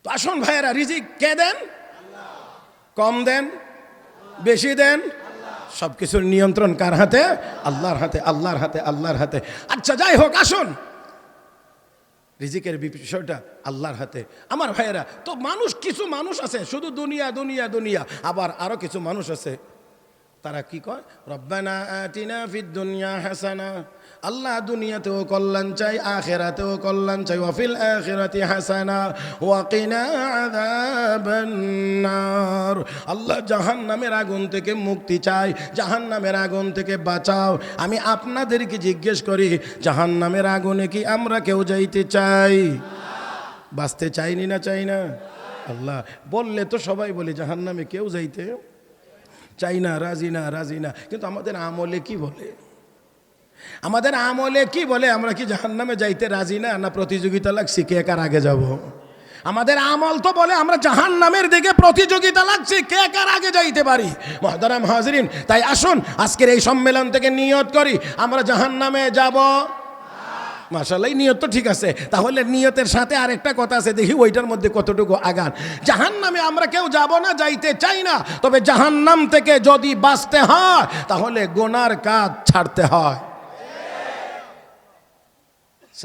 তো আসুন ভাইয়েরা, রিজিক কে দেন? কম দেন, বেশি দেন, সবকিছুর নিয়ন্ত্রণ কার হাতে? আল্লাহর হাতে, আল্লাহর হাতে, আল্লাহর হাতে। আচ্ছা যাই হোক, আসুন, রিজিকের বিষয়টা আল্লাহর হাতে। আমার ভাইয়েরা, তো মানুষ, কিছু মানুষ আছে শুধু দুনিয়া দুনিয়া দুনিয়া, আবার আরো কিছু মানুষ আছে তারা কি কয়, রব্বানা আতিনা ফিদ দুনিয়া হাসানা, আল্লাহ দুনিয়াতেও কল্যাণ চাই, আখিরাতেও কল্যাণ চাই, ওয়া ফিল আখিরাতি হাসানা ওয়া কিনা আযাবান নার, আল্লাহ জাহান্নামের আগুন থেকে মুক্তি চাই, জাহান্নামের আগুন থেকে বাঁচাও। আমি আপনাদেরকে জিজ্ঞেস করি, জাহান্নামের আগুনে কি আমরা কেউ যাইতে চাই? বাঁচতে চাইনি না চাই না? আল্লাহ বললে তো সবাই বলে জাহান্নামে কেউ যাইতে চাই না, রাজি না, রাজি না। কিন্তু আমাদের আমলে কি বলে? আমাদের আমলে কি বলে? আমরা কি জাহান্নামে যাইতে রাজি না? না প্রতিযোগিতা লাগছি কে কার আগে যাব? আমাদের আমল তো বলে আমরা জাহান্নামের দিকে প্রতিযোগিতা লাগছে কে কার আগে যাইতে পারি। মুহতারাম হাজিরিন, তাই আসুন আজকের এই সম্মেলন থেকে নিয়ত করি আমরা জাহান্নামে যাব। মাশাআল্লাহ, নিয়ত তো ঠিক আছে। তাহলে নিয়তের সাথে আরেকটা কথা আছে, দেখি ওইটার মধ্যে কতটুকু আগান। জাহান্নামে আমরা কেউ যাব না, যাইতে চাই না। তবে জাহান্নাম থেকে যদি বাঁচতে হয় তাহলে গুনার কাজ ছাড়তে হয়।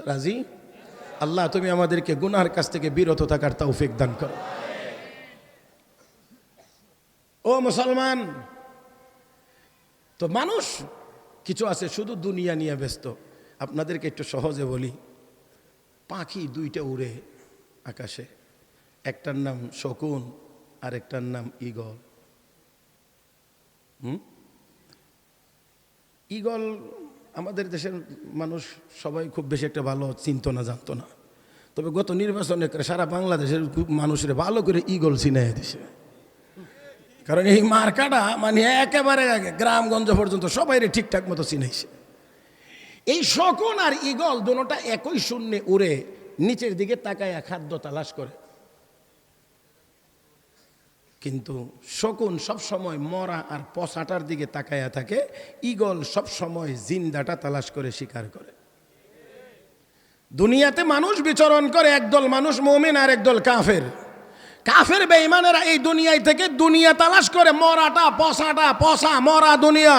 রাজি? আল্লাহ তুমি আমাদেরকে গুনার কাছ থেকে বিরত থাকার তৌফিক দান করো। ও মুসলমান, তো মানুষ কিছু আছে শুধু দুনিয়া নিয়ে ব্যস্ত। আপনাদেরকে একটু সহজে বলি, পাখি দুইটা উড়ে আকাশে, একটার নাম শকুন আর একটার নাম ঈগল। ঈগল আমাদের দেশের মানুষ সবাই খুব বেশি একটা ভালো চিনতো না, জানতো না। তবে গত নির্বাচনে সারা বাংলাদেশের মানুষের ভালো করে ঈগল চিনাইয়া দিছে। কারণ এই মার্কাটা মানে একেবারে গ্রামগঞ্জ পর্যন্ত সবাই ঠিকঠাক মতো চিনাইছে। এই শকুন আর ঈগল দুটোটা একই শূন্যে উড়ে নিচের দিকে তাকায় খাদ্য তালাশ করে। কিন্তু শকুন সব সময় মরা আর পচাটার দিকে তাকায়া থাকে, ঈগল সব সময় জিন্দাটা তালাশ করে শিকার করে। দুনিয়াতে মানুষ বিচরণ করে, একদল মানুষ মুমিন আর একদল কাফের। কাফের বেঈমানেরা এই দুনিয়ায় থেকে দুনিয়া তালাশ করে, মরাটা পচাটা, পচা মরা দুনিয়া,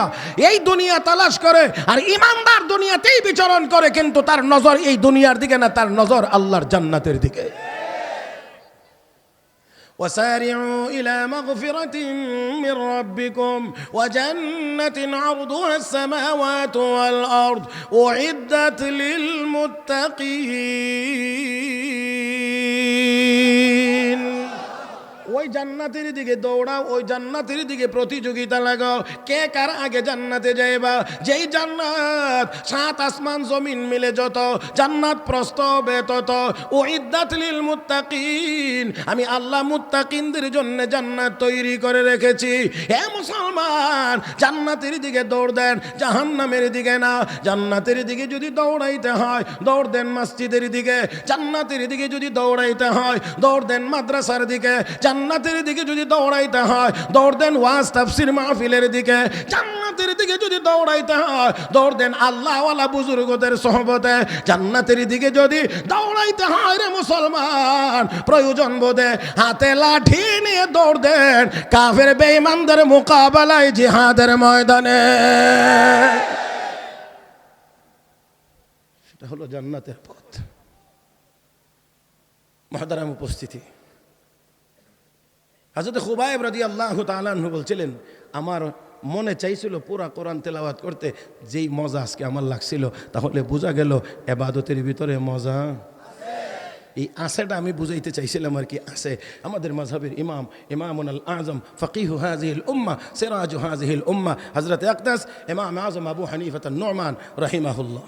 এই দুনিয়া তালাশ করে। আর ইমানদার দুনিয়াতেই বিচরণ করে, কিন্তু তার নজর এই দুনিয়ার দিকে না, তার নজর আল্লাহর জান্নাতের দিকে। وسارعوا إلى مغفرة من ربكم وجنة عرضها السماوات والأرض أعدت للمتقين। ওই জান্নাতের দিকে দৌড়াও, ওই জান্নাতের দিকে প্রতিযোগিতা লাগাও, কে কার আগে জান্নাতে যাইবা। যেই জান্নাত 7 আসমান জমিন মিলে যত জান্নাত প্রস্থ হবে তত। উইদ্দাত লিল মুত্তাকিন, আমি আল্লাহ মুত্তাকিনদের জন্য জান্নাত তৈরি করে রেখেছি। হে মুসলমান, জান্নাতের দিকে দৌড় দেন, জাহান্নামের দিকে না। জান্নাতের দিকে যদি দৌড়াইতে হয় দৌড় দেন মসজিদের দিকে, জান্নাতের দিকে যদি দৌড়াইতে হয় দৌড় দেন মাদ্রাসার দিকে, জান্নাতের দিকে যদি দৌড়াইতে হয় দৌড় দেন ওয়াজ তাফসীর মাহফিলের দিকে, জান্নাতের দিকে যদি দৌড়াইতে হয় দৌড় দেন আল্লাহওয়ালা বুজুর্গদের সোহবতে, জান্নাতের দিকে যদি দৌড়াইতে হয় রে মুসলমান প্রয়োজন বোধে হাতে লাঠি নিয়ে দৌড় দেন কাফের বেঈমানদের মোকাবেলায় জিহাদের ময়দানে। সেটা হলো জান্নাতের পথ। মুহতারাম উপস্থিতি, হযরত খুবাইব রাদিয়াল্লাহু তাআলা আনহু বলছিলেন, আমার মনে চাইছিল পুরা কোরআন তেলাওয়াত করতে, যেই মজা আজকে আমার লাগছিল, তাহলে বোঝা গেল ইবাদতের ভিতরে মজা এই আছেটা আমি বুঝাইতে চাইছিলাম আর কি। আছে আমাদের মাযহাবের ইমাম, ইমামুল আযম, ফাকিহু হাযিহিল উম্মাহ, সিরাজু হাযিহিল উম্মাহ, হযরত আকদাস ইমাম আযম আবু হানিফা আন-নু'মান রাহিমাহুল্লাহ,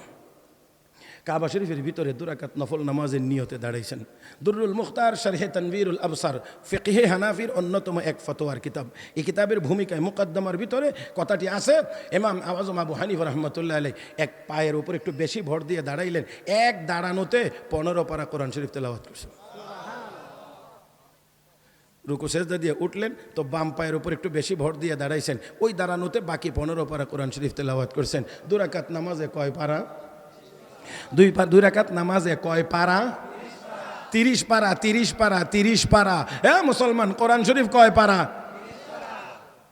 কাবা শরীফের ভিতরে 2 রাকাত নফল নামাজের নিয়তে দাঁড়াইছেন। দুররুল মুখতার শারহে তানবীরুল আবসার ফিকহে হানাফির অন্যতম এক ফতোয়ার কিতাব। এই কিতাবের ভূমিকায় মুকদ্দমার ভিতরে কথাটি আছে, ইমাম আযম আবু হানিফা রাহমাতুল্লাহ আলাইহি এক পায়ের উপর একটু বেশি ভর দিয়ে দাঁড়াইলেন, এক দাঁড়ানোতে 15 পারা কোরআন শরীফ তেলাওয়াত করছেন। রুকু সেজদা দিয়ে উঠলেন তো বাম পায়ের উপর একটু বেশি ভর দিয়ে দাঁড়াইছেন, ওই দাঁড়ানোতে বাকি 15 পারা কোরআন শরীফ তেলাওয়াত করছেন। 2 রাকাত নামাজে কয় পারা? 2 রাকাত নামাজে কয় পারা? 30 পারা 30 পারা 30 পারা। হ্যাঁ মুসলমান, কোরআন শরীফ কয় পারা?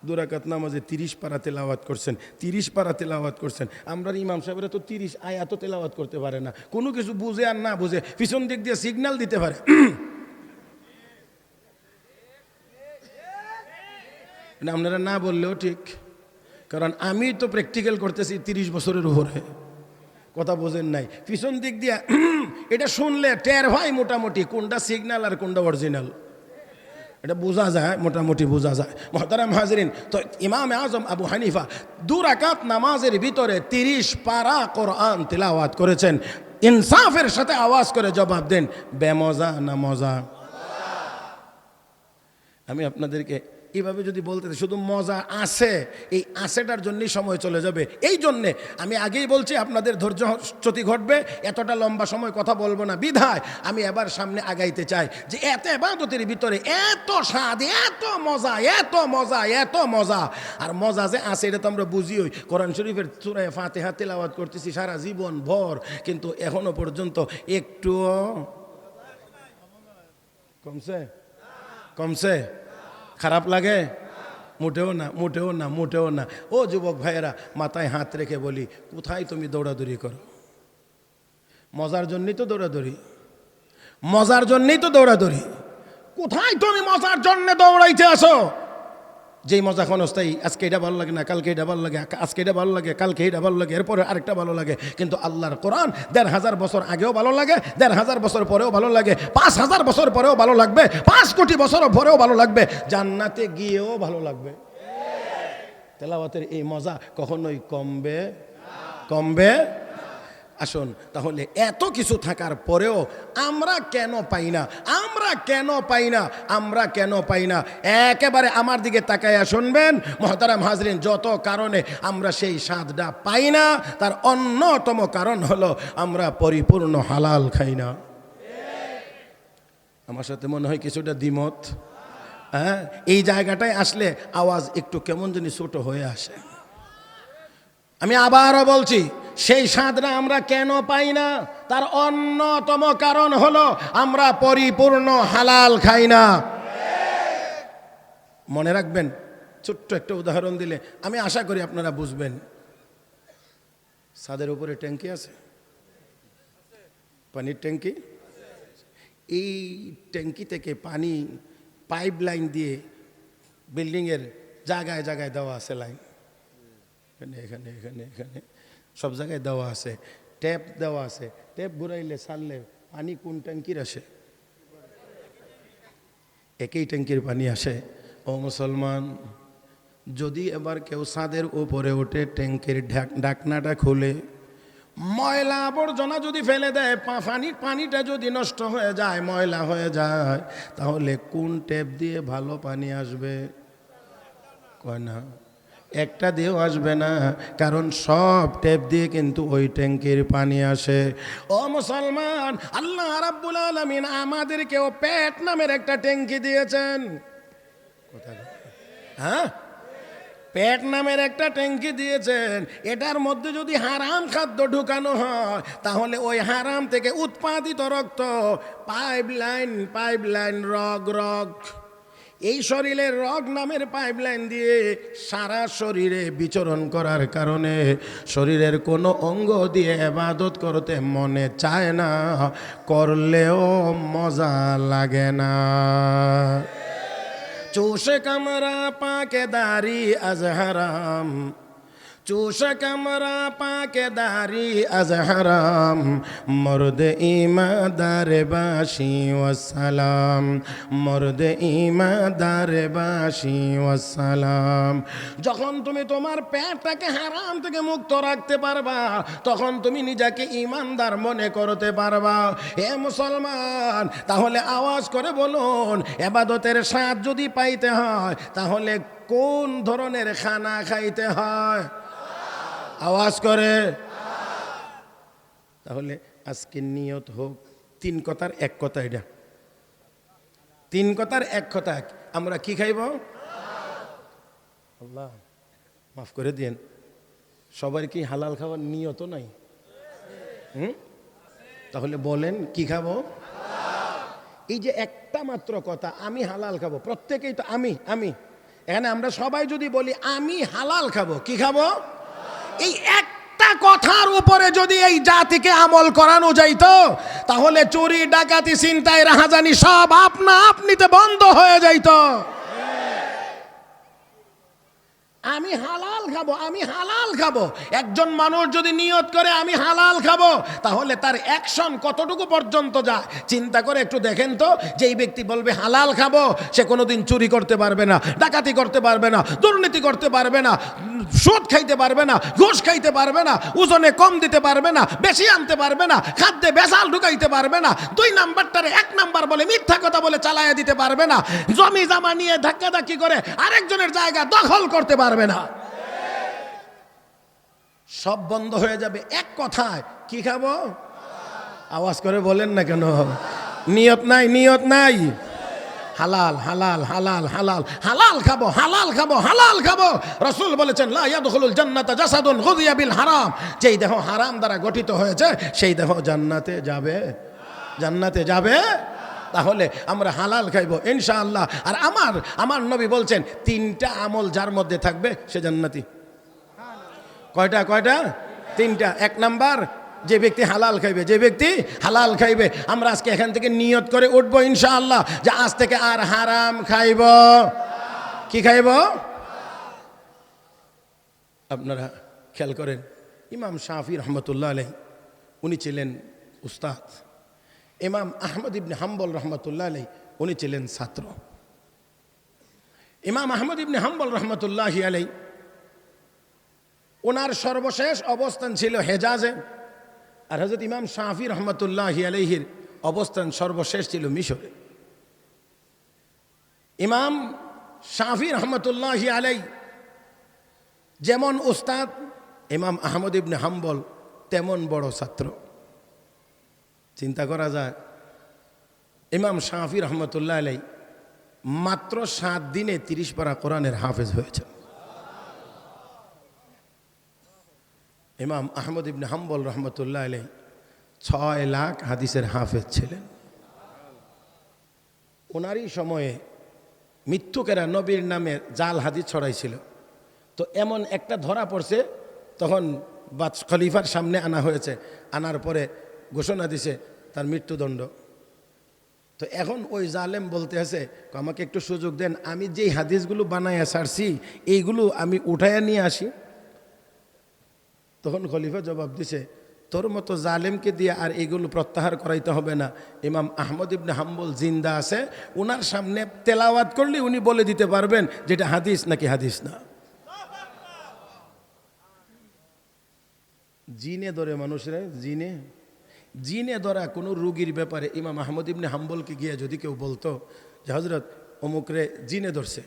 2 রাকাত নামাজে 30 পারা তেলাওয়াত করছেন, 30 পারা তেলাওয়াত করছেন। আমরা ইমাম সাহেবরা তো 30 আয়াত তেলাওয়াত করতে পারে না, কোনো কিছু বুঝে আর না বুঝে পিছন দিক দিয়ে সিগন্যাল দিতে পারে। আপনারা না বললেও ঠিক, কারণ আমি তো প্র্যাকটিক্যাল করতেছি 30 বছরের উপরে। কথা বোঝেন নাই? পিছন দিক দিয়া এটা শুনলে টের হয় মোটামুটি কোনটা সিগন্যাল আর কোনটা অরিজিনাল, এটা বোঝা যায়, মোটামুটি বোঝা যায়। মুহতারাম হাজরিন, তো ইমাম আজম আবু হানিফা 2 রাকাত নামাজের ভিতরে 30 পারা কোরআন তিলাওয়াত করেছেন। ইনসাফের সাথে আওয়াজ করে জবাব দেন, বেমজা না মজা? আমি আপনাদেরকে এইভাবে যদি বলতে শুধু মজা আছে, এই আছেটার জন্যই সময় চলে যাবে। এই জন্যে আমি আগেই বলছি আপনাদের ধৈর্যচ্যুতি ঘটবে, এতটা লম্বা সময় কথা বলবো না। বিধায় আমি এবার সামনে আগাইতে চাই যে এত ইবাদতের ভিতরে এত স্বাদ, এত মজা, এত মজা, এত মজা। আর মজা যে আছে এটা তো আমরা বুঝিই। কোরআন শরীফের সূরা ফাতিহা তেলাওয়াত করতেছি সারা জীবন ভর, কিন্তু এখনো পর্যন্ত একটুও কমছে? কমছে? খারাপ লাগে? মোটেও না, মোটেও না, মোটেও না। ও যুবক ভাইয়েরা, মাথায় হাত রেখে বলি, কোথায় তুমি দৌড়াদৌড়ি করো? মজার জন্যই তো দৌড়াদৌড়ি, মজার জন্যই তো দৌড়াদৌড়ি। কোথায় তুমি মজার জন্য দৌড়াইতে আসো? যেই মজা ক্ষণস্থায়ী, আজকে এটা ভালো লাগে না, কালকে এটা ভালো লাগে, আজকে এটা ভালো লাগে, কালকে এটা ভালো লাগে, এরপরে আরেকটা ভালো লাগে। কিন্তু আল্লাহর কোরআন 1500 বছর আগেও ভালো লাগে, 1500 বছর পরেও ভালো লাগে, 5000 বছর পরেও ভালো লাগবে, 5 কোটি বছর পরেও ভালো লাগবে, জান্নাতে গিয়েও ভালো লাগবে। তেলাওয়াতের এই মজা কখনোই কমবে? কমবে? আসুন তাহলে এত কিছু থাকার পরেও আমরা কেন পাই না? আমরা কেন পাই না? আমরা কেন পাই না? একেবারে আমার দিকে তাকাইয়া শুনবেন মুহতারাম হাজরিন, যত কারণে আমরা সেই স্বাদটা পাই না তার অন্যতম কারণ হলো আমরা পরিপূর্ণ হালাল খাই না। আমার সাথে মনে হয় কিছুটা দ্বিমত। হ্যাঁ, এই জায়গাটায় আসলে আওয়াজ একটু কেমন জানি ছোট হয়ে আসে। আমি আবারও বলছি, সেই স্বাদটা আমরা কেন পাই না তার অন্যতম কারণ হলো আমরা পরিপূর্ণ হালাল খাই না। মনে রাখবেন, ছোট্ট একটা উদাহরণ দিলে আমি আশা করি আপনারা বুঝবেন। ছাদের উপরে ট্যাঙ্কি আছে, পানির ট্যাঙ্কি। এই ট্যাঙ্কি থেকে পানি পাইপ লাইন দিয়ে বিল্ডিংয়ের জায়গায় জায়গায় দেওয়া আছে লাইন, এখানে এখানে এখানে এখানে সব জায়গায় দেওয়া আছে। ট্যাপ দেওয়া আছে, ট্যাপ ঘুরাইলে ছাড়লে পানি কোন ট্যাঙ্কির আসে? একই ট্যাঙ্কির পানি আসে। ও মুসলমান, যদি এবার কেউ ছাদের উপরে ওঠে, ট্যাঙ্কির ঢাকনাটা খুলে ময়লা আবর্জনা যদি ফেলে দেয়, পানিটা যদি নষ্ট হয়ে যায়, ময়লা হয়ে যায়, তাহলে কোন ট্যাপ দিয়ে ভালো পানি আসবে? কয় না, একটা দিয়েও আসবে না, কারণ সব ট্যাপ দিয়ে কিন্তু ওই ট্যাঙ্কির পানি আসে। ও মুসলমান, আল্লাহ রাব্বুল আলামিন আমাদেরকেও পেট নামের একটা ট্যাঙ্কি দিয়েছেন। হ্যাঁ, পেট নামের একটা ট্যাঙ্কি দিয়েছেন। এটার মধ্যে যদি হারাম খাদ্য ঢুকানো হয়, তাহলে ওই হারাম থেকে উৎপাদিত রক্ত পাইপলাইন রগ এই শরীরের রগ নামের পাইপলাইন দিয়ে সারা শরীরে বিচরণ করার কারণে শরীরের কোনো অঙ্গ দিয়ে ইবাদত করতে মনে চায় না, করলেও মজা লাগে না। চোষ কামরা পাকেদারি আজ হারাম, চোষ কামরা পাকেদারি আজ হারাম, মর্দ ইমাদার বাসি ওয়াসালাম, মর্দ ইমাদার বাসি ওয়াসালাম। যখন তুমি তোমার পেটটাকে হারাম থেকে মুক্ত রাখতে পারবা, তখন তুমি নিজেকে ইমানদার মনে করতে পারবা। হে মুসলমান, তাহলে আওয়াজ করে বলুন, ইবাদতের স্বাদ যদি পাইতে হয় তাহলে কোন ধরনের খানা খাইতে হয়? আওয়াজ করে। তাহলে আজকে নিয়ত হোক 3 কথার 1 কথা। এটা 3 কথার 1 কথা। আমরা কি খাইব? আল্লাহ মাফ করে দিন, সবার কি হালাল খাওয়ার নিয়ত নাই? তাহলে বলেন কি খাবো? এই যে একটা মাত্র কথা আমি হালাল খাবো, প্রত্যেকেই তো আমি এখানে আমরা সবাই যদি বলি আমি হালাল খাবো, কি খাবো, এই একটা কথার উপরে যদি এই জাতিকে আমল করানো যাইতো তাহলে চুরি ডাকাতি ছিনতাই রাহাজানি সব আপনা আপনিতে বন্ধ হয়ে যাইতো। আমি হালাল খাবো, আমি হালাল খাবো, একজন মানুষ যদি নিয়ত করে আমি হালাল খাবো তাহলে তার অ্যাকশন কতটুকু পর্যন্ত যায় চিন্তা করে একটু দেখেন তো। যেই ব্যক্তি বলবে হালাল খাবো সে কোনোদিন চুরি করতে পারবে না, ডাকাতি করতে পারবে না, দুর্নীতি করতে পারবে না, সুদ খাইতে পারবে না, ঘুষ খাইতে পারবে না, ওজনে কম দিতে পারবে না, বেশি আনতে পারবে না, খাদ্যে বেজাল ঢুকাইতে পারবে না, 2 নাম্বারটারে 1 নাম্বার বলে মিথ্যা কথা বলে চালাইয়া দিতে পারবে না, জমি জামা নিয়ে ধাক্কাধাক্কি করে আরেকজনের জায়গা দখল করতে পারবে না। সব বন্ধ হয়ে যাবে এক কথায়, কি খাবো? আওয়াজ করে বলেন না কেন? নিয়ত নাই, নিয়ত নাই, হালাল হালাল হালাল হালাল হালাল খাবো, হালাল খাবো, হালাল খাবো। রাসূল বলেছেন লা ইয়াদখুলুল জান্নাতা জাসাদুন গুযিয়া বিল হারাম, যেই দেহ হারাম দ্বারা গঠিত হয়েছে সেই দেহ জান্নাতে যাবে, জান্নাতে যাবে। তাহলে আমরা হালাল খাইবো ইনশাআল্লাহ। আর আমার নবী বলছেন 3টা আমল যার মধ্যে থাকবে সে জান্নাতি। কয়টা? 3টা। 1 নাম্বার যে ব্যক্তি হালাল খাইবে, যে ব্যক্তি হালাল খাইবে। আমরা আজকে এখান থেকে নিয়ত করে উঠবো ইনশাআল্লাহ যে আজ থেকে আর হারাম খাইব। কি খাইব? আপনারা খেয়াল করেন, ইমাম শাফি রহমতুল্লাহ আলাইহি উনি ছিলেন উস্তাদ, ইমাম আহমদ ইবনে হাম্বল রহমতুল্লাহ আলাইহি উনি ছিলেন ছাত্র। ইমাম আহমদ ইবনে হাম্বল রহমতুল্লাহি আলাইহি ওনার সর্বশেষ অবস্থান ছিল হেজাজে, আর হযরত ইমাম শাফি রহমতুল্লাহি আলাইহির অবস্থান সর্বশেষ ছিল মিশরে। ইমাম শাফি রহমতুল্লাহি আলাইহি যেমন উস্তাদ, ইমাম আহমদ ইবনে হাম্বল তেমন বড় ছাত্র। চিন্তা করা যায়, ইমাম শাফি রহমতুল্লাহ আলাইহি মাত্র 7 দিনে 30 পারা কোরআনের হাফেজ হয়েছে। ইমাম আহমদ ইবনে হাম্বল রহমতুল্লাহ আলাইহি 6 লাখ হাদিসের হাফেজ ছিলেন। ওনারই সময়ে মিথ্যুকেরা নবীর নামে জাল হাদিস ছড়াইছিল, তো এমন একটা ধরা পড়ছে, তখন খলিফার সামনে আনা হয়েছে, আনার পরে ঘোষণা দিছে তার মৃত্যুদণ্ড। তো এখন ওই জালেম বলতে আছে আমাকে একটু সুযোগ দেন, আমি যেই হাদিসগুলো বানাইয়া ছাড়ছি এইগুলো আমি উঠাইয়া নিয়ে আসি। তখন খলিফা জবাব দিছে তোর মতো জালেমকে দিয়ে আর এইগুলো প্রত্যাহার করাইতে হবে না, ইমাম আহমদ ইবনে হাম্বল জিন্দা আছে, ওনার সামনে তেলাওয়াত করলে উনি বলে দিতে পারবেন যেটা হাদিস নাকি হাদিস না। জিনে ধরে মানুষরা, জিনে ধরা কোনো রুগীর ব্যাপারে ইমাম আহমদ ইবনে হাম্বলকে গিয়ে যদি কেউ বলতো যে হযরত অমুকরে জিনে ধরছে,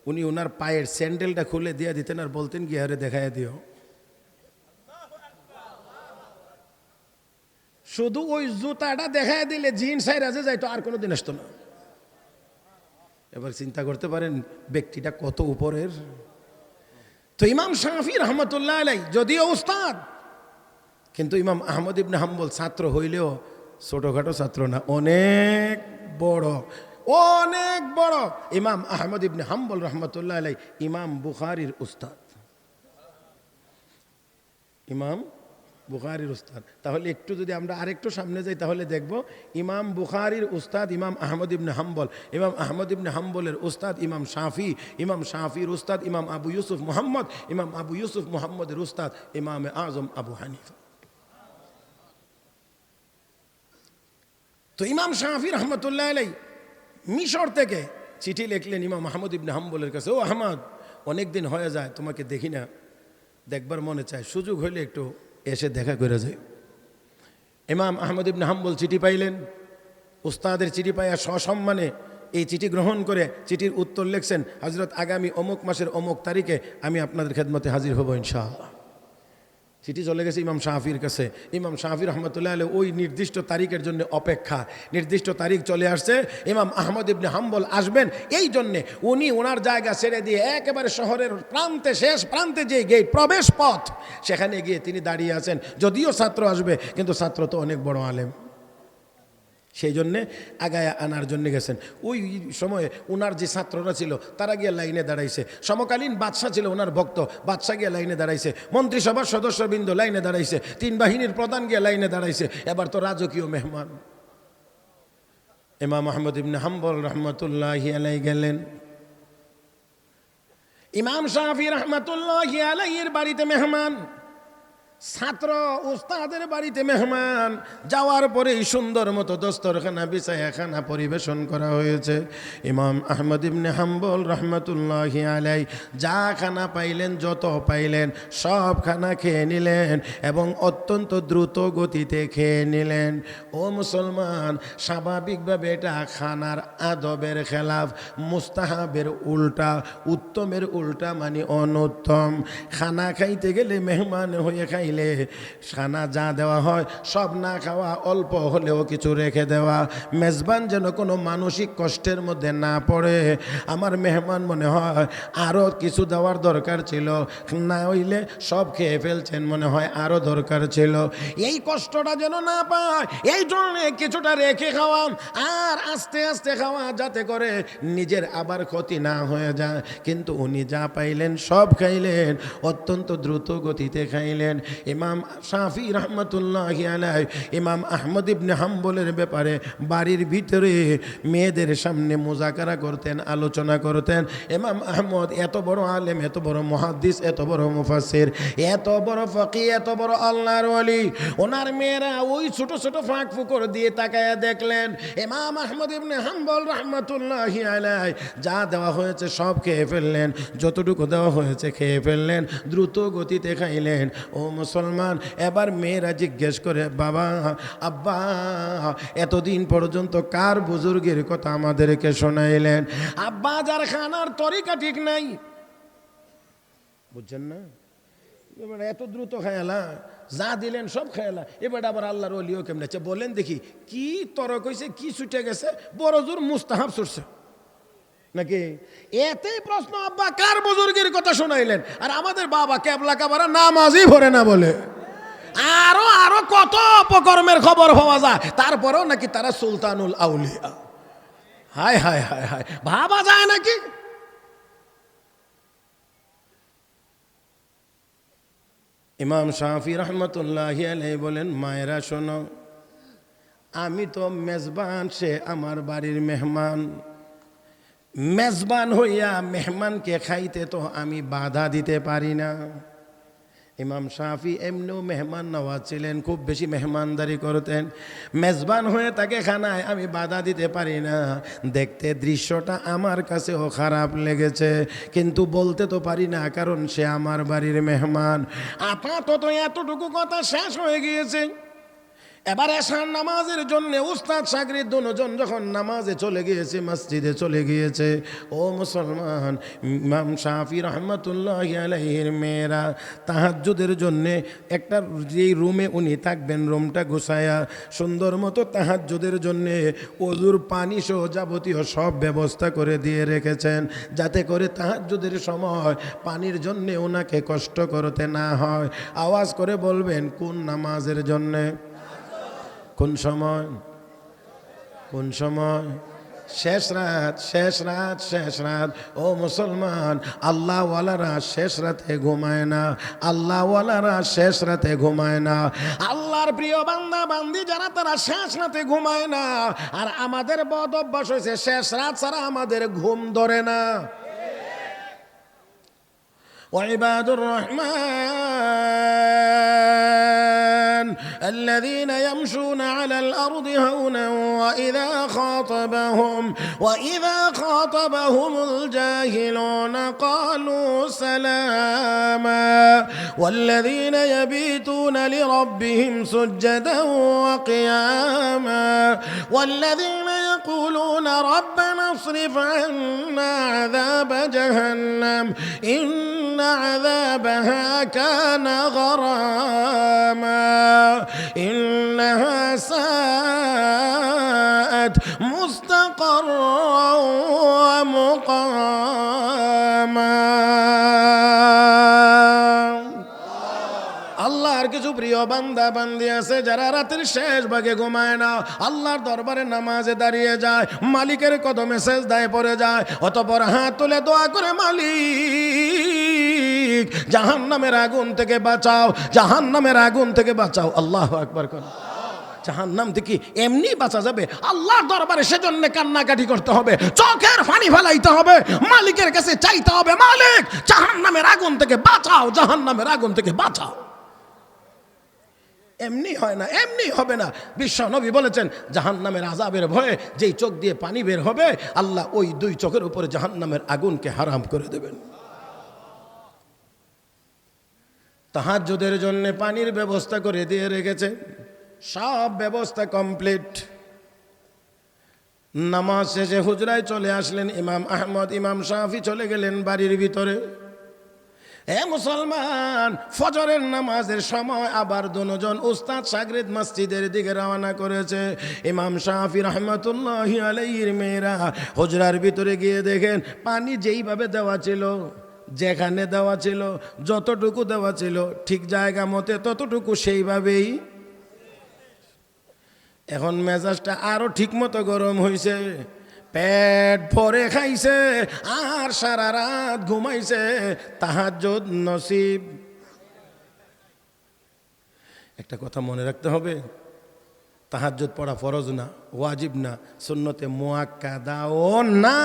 উনি ওনার পায়ের স্যান্ডেলটা খুলে দিয়ে দিতেন আর বলতেন গিয়ে আরে দেখাইয়া দিও। শুধু ওই জুতাটা দেখায় দিলে জিন সাইরা যে যাইতো, আর কোনো দিন আসতো না। এবার চিন্তা করতে পারেন ব্যক্তিটা কত উপরের। তো ইমাম শাফি রহমতুল্লাহ আলাইহি যদিও উস্তাদ, কিন্তু ইমাম আহমদ ইবনে হাম্বল ছাত্র হইলেও ছোটখাটো ছাত্র না, অনেক বড়, অনেক বড়। ইমাম আহমদ ইবনে হাম্বল রহমতুল্লাহ আলাইহি ইমাম বুখারীর উস্তাদ, ইমাম বুখারীর উস্তাদ। তাহলে একটু যদি আমরা আরেকটু সামনে যাই তাহলে দেখব ইমাম বুখারীর উস্তাদ ইমাম আহমদ ইবনে হাম্বল, ইমাম আহমদ ইবনে হাম্বলের উস্তাদ ইমাম শাফি, ইমাম শাফির উস্তাদ ইমাম আবু ইউসুফ মুহাম্মদ, ইমাম আবু ইউসুফ মুহাম্মদের উস্তাদ ইমাম আজম আবু হানিফা। তো ইমাম শাফি রহমতুল্লাহ আলাইহি মিশর থেকে চিঠি লিখলেন ইমাম আহমদ ইবনে হাম্বলের কাছে, ও আহমদ অনেক দিন হয়ে যায় তোমাকে দেখি না, দেখবার মনে চায়, সুযোগ হইলে একটু এসে দেখা করে যায়। ইমাম আহমদ ইবনে হাম্বল চিঠি পাইলেন, উস্তাদের চিঠি পাইয়া সসম্মানে এই চিঠি গ্রহণ করে চিঠির উত্তর লিখছেন, হযরত আগামী অমুক মাসের অমুক তারিখে আমি আপনাদের খেদমতে হাজির হব ইনশাআল্লাহ। চিঠি চলে গেছে ইমাম শাফির কাছে। ইমাম শাফি রহমতুল্লাহ আলাইহি ওই নির্দিষ্ট তারিখের জন্য অপেক্ষা, নির্দিষ্ট তারিখ চলে আসছে, ইমাম আহমদ ইবনে হাম্বল আসবেন, এই জন্যে উনি ওনার জায়গা ছেড়ে দিয়ে একেবারে শহরের প্রান্তে, শেষ প্রান্তে যে গেট প্রবেশ পথ সেখানে গিয়ে তিনি দাঁড়িয়ে আছেন। যদিও ছাত্র আসবে, কিন্তু ছাত্র তো অনেক বড় আলেম, সেই জন্যে আগায় আনার জন্য গেছেন। ওই সময়ে ওনার যে ছাত্ররা ছিল তারা গিয়ে লাইনে দাঁড়াইছে, সমকালীন বাদশাহ ছিল ওনার ভক্ত, বাদশাহ গিয়ে লাইনে দাঁড়াইছে, মন্ত্রিসভার সদস্যবৃন্দ লাইনে দাঁড়াইছে, 3 বাহিনীর প্রধান গিয়ে লাইনে দাঁড়াইছে। এবার তো রাজকীয় মেহমান ইমাম আহমদ ইবনে হাম্বল রহমতুল্লাহি আলাইহি গেলেন। ইমাম শাফি রহমতুল্লাহি আলাইহির বাড়িতে মেহমান, ছাত্র উস্তাদের বাড়িতে মেহমান। যাওয়ার পরেই সুন্দর মতো দস্তরখানা বিছায়া খানা পরিবেশন করা হয়েছে। ইমাম আহমদ ইবনে হাম্বল রহমতুল্লাহি আলাইহি যা খানা পাইলেন, যত পাইলেন সব খানা খেয়ে নিলেন এবং অত্যন্ত দ্রুত গতিতে খেয়ে নিলেন। ও মুসলমান, স্বাভাবিকভাবে এটা খানার আদবের খেলাফ, মুস্তাহাবের উল্টা, উত্তমের উল্টা মানে অনুত্তম। খানা খাইতে গেলে মেহমান হয়ে খাই খানা যা দেওয়া হয় সব না খাওয়া, অল্প হলেও কিছু রেখে দেওয়া। মেজবান যেন কোনো মানসিক কষ্টের মধ্যে না পড়ে। আমার মেহমান মনে হয় আরও কিছু দেওয়ার দরকার ছিল, না হইলে সব খেয়ে ফেলছেন, মনে হয় আরও দরকার ছিল। এই কষ্টটা যেন না পায়, এই জন্য কিছুটা রেখে খাওয়ান আর আস্তে আস্তে খাওয়া, যাতে করে নিজের আবার ক্ষতি না হয়ে যায়। কিন্তু উনি যা পাইলেন সব খাইলেন, অত্যন্ত দ্রুত গতিতে খাইলেন। ইমাম শাফি রহমতুল্লাহি আলাইহি ইমাম আহমদ ইবনে হাম্বলের ব্যাপারে বাড়ির ভিতরে মেয়েদের সামনে মুজাকারা করতেন, আলোচনা করতেন। ইমাম আহমদ এত বড় আলেম, এত বড় মুহাদ্দিস, এত বড় মুফাসসির, এত বড় ফকি, এত বড় আল্লাহর ওলি, ওনার মেয়েরা ওই ছোট ছোট ফাঁক ফুকর দিয়ে তাকায়া দেখলেন ইমাম আহমদ ইবনে হাম্বল রহমতুল্লাহি আলাইহি যা দেওয়া হয়েছে সব খেয়ে ফেললেন, যতটুকু দেওয়া হয়েছে খেয়ে ফেললেন, দ্রুত গতিতে খাইলেন। ও মুসলমান, এবার মেয়েরা জিজ্ঞেস করে, বাবা, আব্বা, এতদিন পর্যন্ত কার বুজুর্গের কথা আমাদেরকে শোনাইলেন? আব্বা যার খানার তরিকা ঠিক নাই, বুঝছেন না? এবার এত দ্রুত খায়ালা, যা দিলেন সব খায়ালা। এবার আবার আল্লাহর ওলিও কেমন আছে বলেন দেখি, কি তরক হয়েছে, কি ছুটে গেছে? বড় জোর মুস্তাহাব ছুটছে নাকি? এতেই প্রশ্ন, আব্বা কার বুজুর্গের কথা শোনাইলেন? আর আমাদের বাবা কেবলা কাবারা নামাজই ভরে না বলে। আরো আরো কত অপকর্মের খবর পাওয়া যায়, তারপরেও নাকি তারা সুলতানুল আউলিয়া। হায় হায় হায় হায়, ভাবা যায় নাকি? ইমাম শাফি রহমতুল্লাহি আলাইহি বলেন, মায়েরা শোনো, আমি তো মেজবান, সে আমার বাড়ির মেহমান। মেজবান হইয়া মেহমানকে খাইতে তো আমি বাধা দিতে পারি না। ইমাম শাফি এমনিও মেহমান নওয়াজ ছিলেন, খুব বেশি মেহমানদারি করতেন। মেজবান হয়ে তাকে খানায় আমি বাধা দিতে পারি না। দেখতে দৃশ্যটা আমার কাছেও খারাপ লেগেছে, কিন্তু বলতে তো পারি না, কারণ সে আমার বাড়ির মেহমান। আপাতত এতটুকু কথা শেষ হয়ে গিয়েছে। এবার এশার নামাজের জন্য উস্তাদ শাগরিদ দুজন যখন নামাজে চলে গিয়েছে, মসজিদে চলে গিয়েছে, ও মুসলমান, ইমাম শাফি রহমতুল্লাহি আলাইহির মেয়েরা তাহাজ্জুদের জন্য একটা যেই রুমে উনি থাকবেন, রুমটা গুছায়া সুন্দর মতো তাহাজ্জুদের জন্য ওযুর পানি সহ যাবতীয় সব ব্যবস্থা করে দিয়ে রেখেছেন, যাতে করে তাহাজ্জুদের সময় পানির জন্য ওনাকে কষ্ট করতে না হয়। আওয়াজ করে বলবেন, কোন নামাজের জন্যে? কোন সময়? কোন সময়? শেষ রাত, শেষ রাত, শেষ রাত। ও মুসলমান, আল্লাহওয়ালারা শেষ রাতে ঘুমায় না, আল্লাহওয়ালারা শেষ রাতে ঘুমায় না। আল্লাহর প্রিয় বান্দা বান্দি যারা, তারা শেষ রাতে ঘুমায় না। আর আমাদের বদ অভ্যাস হয়েছে, শেষ রাত ছাড়া আমাদের ঘুম ধরে না। وعباد الرحمن الذين يمشون على الأرض هونا وإذا خاطبهم الجاهلون قالوا سلاما والذين يبيتون لربهم سجدا وقياما والذين يقولون ربنا اصرف عنا عذاب جهنم إن عذابها كان غراما إنها ساءت مستقرا ومقاما। আল্লাহর কিছু প্রিয় বান্দা বান্দি আছে যারা রাতের শেষ ভাগে ঘুমায় না, আল্লাহর দরবারে নামাজে দাঁড়িয়ে যায়, মালিকের কদমে সেজদায় পড়ে যায়, অতঃপর হাত তুলে দোয়া করে, মালিক জাহান্নামের আগুন থেকে বাঁচাও, জাহান্নামের আগুন থেকে বাঁচাও। আল্লাহু আকবার করে। জাহান্নাম থেকে এমনি বাঁচা যাবে, আল্লাহর দরবারে সেজন্য কান্নাকাটি করতে হবে, চোখের পানি ফেলাইতে হবে, মালিকের কাছে চাইতে হবে, মালিক জাহান্নামের আগুন থেকে বাঁচাও, জাহান্নামের আগুন থেকে বাঁচাও। এমনি হয় না, এমনি হবে না। বিশ্ব নবী বলেছেন জাহান্নামের আযাবের ভয়ে যেই চোখ দিয়ে পানি বের হবে, আল্লাহ ওই দুই চোখের উপরে জাহান্নামের আগুনকে হারাম করে দেবেন। তাহাজ্জুদের জন্য পানির ব্যবস্থা করে দিয়ে রেখেছে, সব ব্যবস্থা কমপ্লিট। নামাজ শেষে হুজরায় চলে আসলেন ইমাম আহমদ, ইমাম শাফি চলে গেলেন বাড়ির ভিতরে। এ মুসলমান, ফজরের নামাজের সময় আবার দুজন উস্তাদ শাগরিদ মসজিদের দিকে রওনা করেছে। ইমাম শাফি রহমাতুল্লাহি আলাইহির মেয়েরা হুজরার ভিতরে গিয়ে দেখেন পানি যেইভাবে দেওয়া ছিল, যেখানে দেওয়া ছিল, যতটুকু দেওয়া ছিল ঠিক জায়গা মতে ততটুকু সেইভাবেই। এখন মেজাজটা আরো ঠিক মতো গরম হয়েছে, পেট ভরে খাইছে আর সারা রাত ঘুমাইছে, তাহাজ্জুদ নসিব। একটা কথা মনে রাখতে হবে, তাহাজ্জুদ পড়া ফরজ না, ওয়াজিব না, সুন্নতে মুআক্কাদাও না,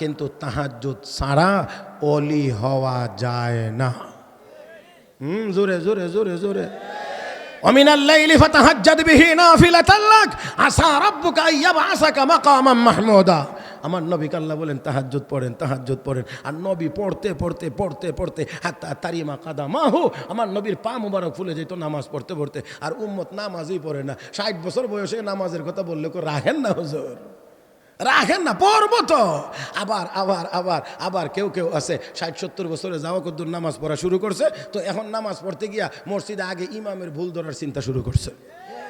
কিন্তু তাহাজ্জুদ ছাড়া ওলি হওয়া যায় না। জোরে জোরে জোরে জোরে। ওমিনাল লাইলি ফাতাহাজ্জাদ বিহি নাফিলাতাল লাক আসা রাব্বুকা আইয়াবআসাকা মাকামান মাহমুদা। আমার নবীকে আল্লাহ বলেন তাহাজ্জুদ পড়েন, তাহাজ্জুদ পড়েন। আর নবী পড়তে পড়তে পড়তে পড়তে হাত্তা তারিমা কাদামাহু, আমার নবীর পা মুবারক ফুলে যেত নামাজ পড়তে পড়তে। আর উম্মত নামাজই পড়ে না। 60 বছর বয়সে নামাজের কথা বললে কো রাখেন না হুজুর, রাখেন না, পড়বো তো। আবার আবার আবার আবার কেউ কেউ আছে 60-70 বছরে যাওয়া কদ্দুর নামাজ পড়া শুরু করছে, তো এখন নামাজ পড়তে গিয়া মসজিদে আগে ইমামের ভুল ধরার চিন্তা শুরু করছে।